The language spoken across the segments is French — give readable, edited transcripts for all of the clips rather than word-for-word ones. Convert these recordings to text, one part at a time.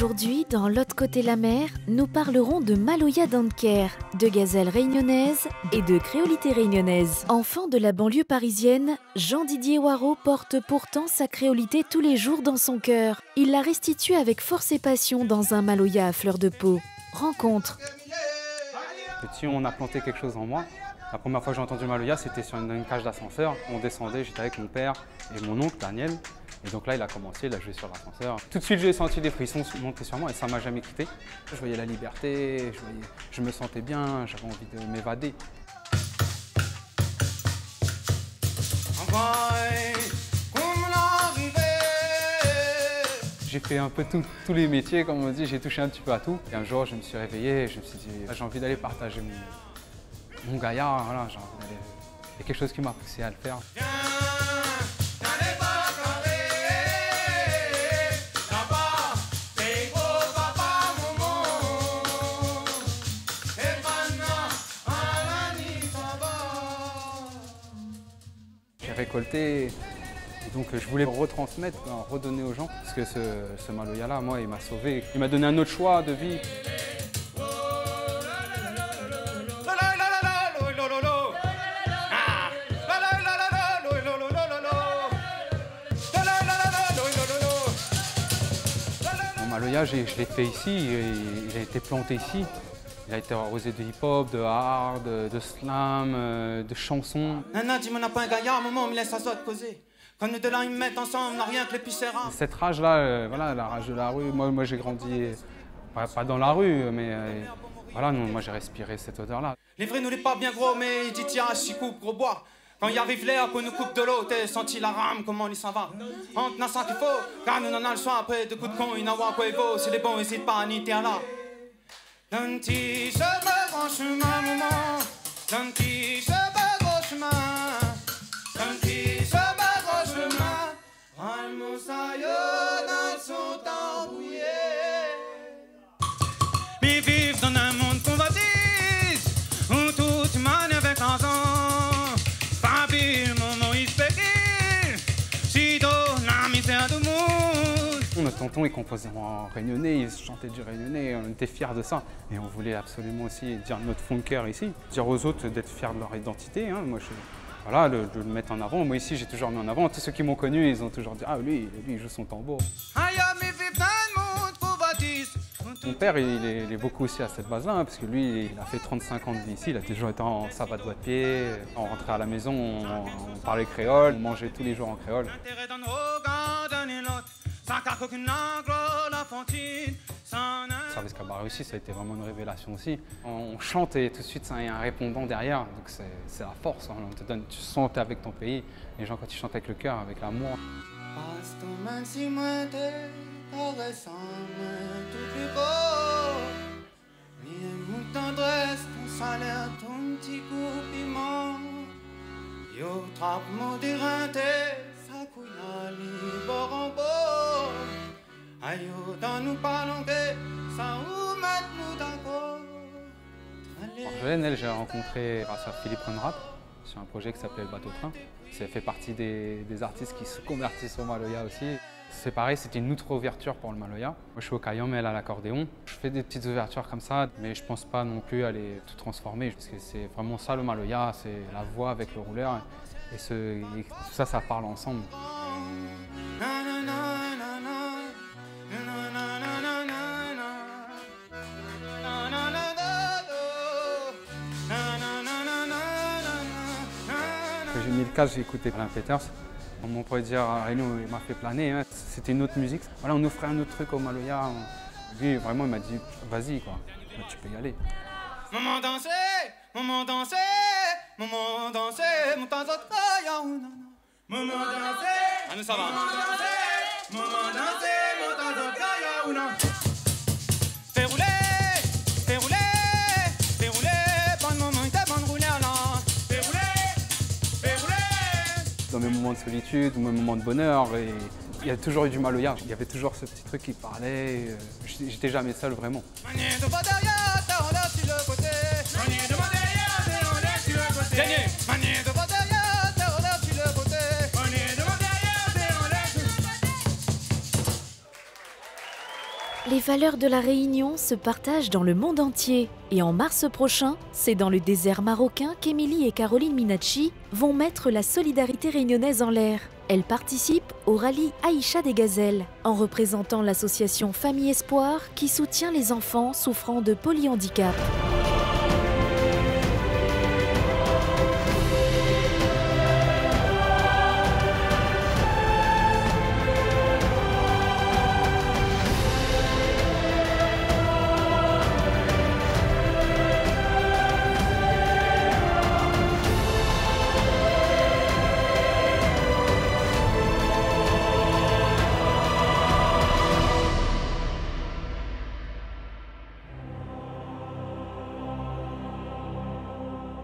Aujourd'hui, dans l'autre côté la mer, nous parlerons de Maloya Danker, de gazelle réunionnaise et de créolité réunionnaise. Enfant de la banlieue parisienne, Jean-Didier Waro porte pourtant sa créolité tous les jours dans son cœur. Il la restitue avec force et passion dans un Maloya à fleur de peau. Rencontre. Petit, on a planté quelque chose en moi. La première fois que j'ai entendu Maloya, c'était sur une cage d'ascenseur. On descendait, j'étais avec mon père et mon oncle Daniel. Et donc là, il a commencé, il a joué sur l'ascenseur. Tout de suite, j'ai senti des frissons monter sur moi et ça ne m'a jamais quitté. Je voyais la liberté, je me sentais bien, j'avais envie de m'évader. J'ai fait un peu tous les métiers, comme on dit, j'ai touché un petit peu à tout. Et un jour, je me suis réveillé et je me suis dit, j'ai envie d'aller partager mon gaillard. Voilà, il y a quelque chose qui m'a poussé à le faire. J'ai récolté, et donc je voulais retransmettre, redonner aux gens, parce que ce Maloya-là, moi, il m'a sauvé. Il m'a donné un autre choix de vie. Mon Maloya, je l'ai fait ici, il a été planté ici. Il a été arrosé de hip-hop, de hard, de slam, de chansons. Nana, dis-moi, n'a pas un gaillard, maman, me laisse à ça de causer. Quand nous deux là, ils me mettent ensemble, on n'a rien que les pisseras. Cette rage-là, voilà, la rage de la rue, moi j'ai grandi, pas dans la rue, mais voilà, non, moi j'ai respiré cette odeur-là. Les vrais nous les pas bien gros, mais il dit tiens, 6 coupes, gros bois. Quand il arrive l'air, qu'on nous coupe de l'eau, t'as senti la rame, comment il s'en va. On n'a ça qu'il faut, car nous n'en a le soin après, de coups de con, il n'a pas quoi il vaut. C'est les bons, hésite pas à niter là. D'un petit se grand chemin, maman. D'un petit se gros chemin. D'un petit se gros chemin. Un moussaillot dans son tambouillé. Mais vivre dans un monde convoitise, où toute manne avec l'argent. Pas vivre le moment où il se fait si dans la misère du monde. Notre tonton, il composait en réunionnais, il chantait du réunionnais, on était fiers de ça. Et on voulait absolument aussi dire notre fond de cœur ici, dire aux autres d'être fiers de leur identité. Hein. Moi, voilà, de le mettre en avant. Moi ici, j'ai toujours mis en avant. Tous ceux qui m'ont connu, ils ont toujours dit « Ah, lui, il joue son tambour ». Mon père, il est beaucoup aussi à cette base-là, hein, parce que lui, il a fait 35 ans de vie ici, il a toujours été en savate de pied. On rentrait à la maison, on parlait créole, on mangeait tous les jours en créole. Le service cabaret aussi, ça a été vraiment une révélation aussi. On chante et tout de suite, il y a un répondant derrière, donc c'est la force. Hein. Tu sens que t'es avec ton pays. Les gens, quand ils chantent avec le cœur, avec l'amour. Argelène, j'ai rencontré grâce à Philippe Renrat sur un projet qui s'appelait le Bateau Train. Ça fait partie des artistes qui se convertissent au Maloya aussi. C'est pareil, c'était une autre ouverture pour le Maloya. Moi, je suis au Kayam, elle à l'accordéon. Je fais des petites ouvertures comme ça, mais je pense pas non plus à les tout transformer, parce que c'est vraiment ça le Maloya, c'est la voix avec le rouleur, et tout ça, ça parle ensemble. Quand j'ai mis le casque, j'ai écouté Alain Peters. On pourrait dire, Reno, il m'a fait planer, hein. C'était une autre musique. Voilà, on offrait un autre truc au Maloya. Lui, vraiment, il m'a dit, vas-y, quoi, tu peux y aller. Maman danser, maman danser, maman danser, mon temps d'autre, maman danser, ah, nous ça va. Maman danser, maman danser, mon temps d'autre, fais rouler, fais rouler, fais rouler, bon moment, il était bon de rouler là. Fais rouler, fais rouler. Dans mes moments de solitude, dans mes moments de bonheur, et il y a toujours eu du Maloya. Il y avait toujours ce petit truc qui parlait. J'étais jamais seul, vraiment. Les valeurs de la Réunion se partagent dans le monde entier. Et en mars prochain, c'est dans le désert marocain qu'Émilie et Caroline Minacci vont mettre la solidarité réunionnaise en l'air. Elles participent au rallye Aïcha des Gazelles, en représentant l'association Famille Espoir qui soutient les enfants souffrant de polyhandicap.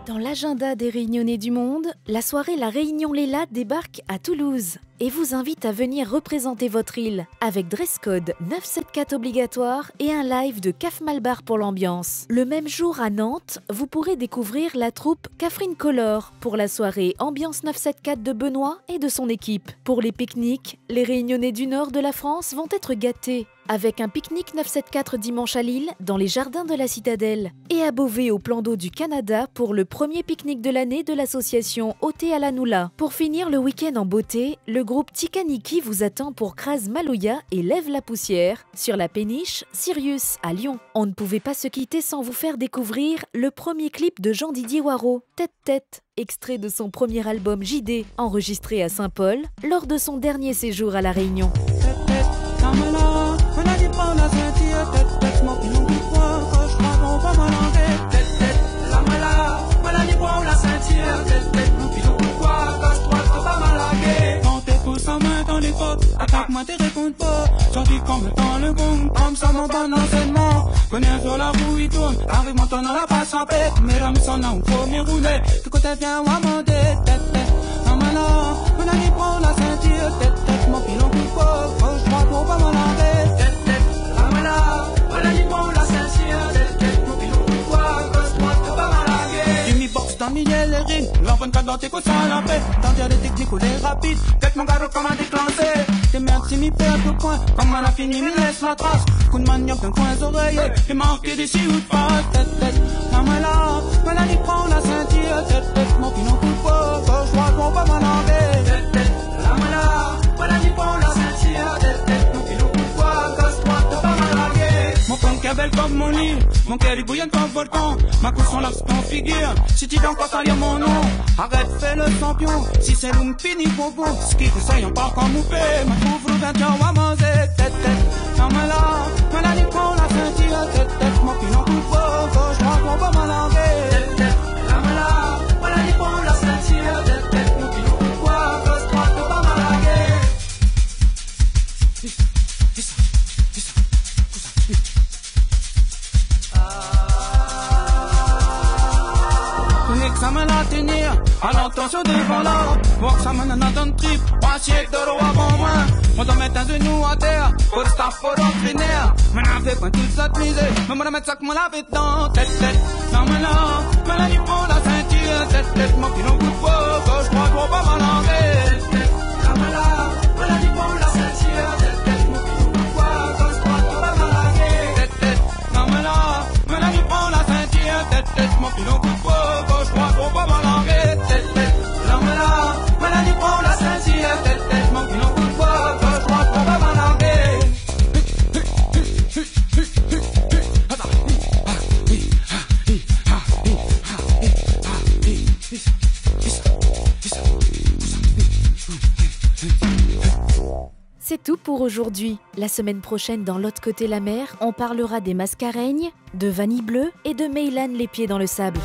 Dans l'agenda des Réunionnais du monde, la soirée La Réunion Léla débarque à Toulouse et vous invite à venir représenter votre île avec dress code 974 obligatoire et un live de Caf Malbar pour l'ambiance. Le même jour à Nantes, vous pourrez découvrir la troupe Catherine Color pour la soirée Ambiance 974 de Benoît et de son équipe. Pour les pique-niques, les Réunionnais du nord de la France vont être gâtés avec un pique-nique 974 dimanche à Lille dans les jardins de la Citadelle et à Beauvais au plan d'eau du Canada pour le premier pique-nique de l'année de l'association Oté à la Noula. Pour finir le week-end en beauté, le groupe Tikaniki vous attend pour Crase Maloya et Lève la poussière sur la péniche Sirius à Lyon. On ne pouvait pas se quitter sans vous faire découvrir le premier clip de Jean-Didier Waro, Tête Tête, extrait de son premier album JD, enregistré à Saint-Paul lors de son dernier séjour à La Réunion. Attaque-moi, t'es réponds pas. Sorti comme dans le boom, comme ça mon bon enseignement. Connais sur la roue, il tourne. Arrive mon temps dans la passe en paix. Mesdames, s'en a un premier roulé. De côté, viens, on va monter. Tête, tête. Non, maintenant, mon ami prend la ceinture. Tête, tête, mon pilon coup pas. Gauche, droite, pour pas m'en arrêter. Tête, tête. Non, maintenant, mon ami prend la ceinture. Tête, tête, mon pilon coup pas. Gauche, droite, pour pas m'en arrêter. Jimmy box dans le milieu, les rings. L'enfant de cadre, t'es sans la paix. T'en dire les techniques ou les rapides. Tête, mon gars, comment déclencher. T'es merde si m'y perd tout point. Comme on a fini, m'y laisse la trace. Coup de manioc d'un coin oreillers. Et marqué d'ici ou de face. Tête, tête. Non, mais là, Mélanie prend la ceinture. Tête, tête. Mon pilon coup pas. Gauche, droite, pour pas m'en enlever. Tête, tête. Non, mais là, Mélanie prend la ceinture. Tête, tête. Mon pilon coup pas. Gauche, droite, pour pas m'en enlever. Mon punk est belle comme mon lit. Mon cœur est bouillant comme volcan. Ma couche sont là, c'est en figure. Si tu donnes pas à lire mon nom, arrête, fais le champion. Si c'est l'homme fini pour vous, ce qui fait ça, y'en pas comme moupé. Ma trouve le 21, on va manger. Tête, tête. Non, mais là, Mélanie prend la ceinture. Tête, tête. Mon pilon coup pas. Gauche, droite, on va m'en enlever. Tête, tête. Non, mais là, Mélanie prend la ceinture. Tête, tête. Mon pilon coup pas. Gauche, droite, on va m'en enlever. Ça me la tenir, alors attention devant là. Voir que ça me donne un trip, pas chier de l'eau avant moi. On doit mettre un genou à terre, pour le staff, pour l'entraîneur. Mais n'avait pas toute cette misée, mais moi, mettre ça que moi l'avais dedans. Tête, tête, non, mais là, Mélanie prend la ceinture. Tête, tête, mon pilon coup de feu, gauche, droite, pour pas m'en enlever. Tête, tête, non, mais là, Mélanie prend la ceinture. Tête, tête, mon pilon coup de feu, gauche, droite, pour pas m'en enlever. Tête, tête, non, mais là, Mélanie prend la ceinture. Tête, tête, mon pilon coup de feu. Pour pas m'en enlever, tête, tête. Non, mais là, Mélanie prend la ceinture. Tête, tête, mon pilon coup de poids. Gauche, droite, pour pas m'en enlever. C'est tout pour aujourd'hui. La semaine prochaine, dans l'autre côté la mer, on parlera des mascareignes, de Vanille Bleue et de Meylan les pieds dans le sable.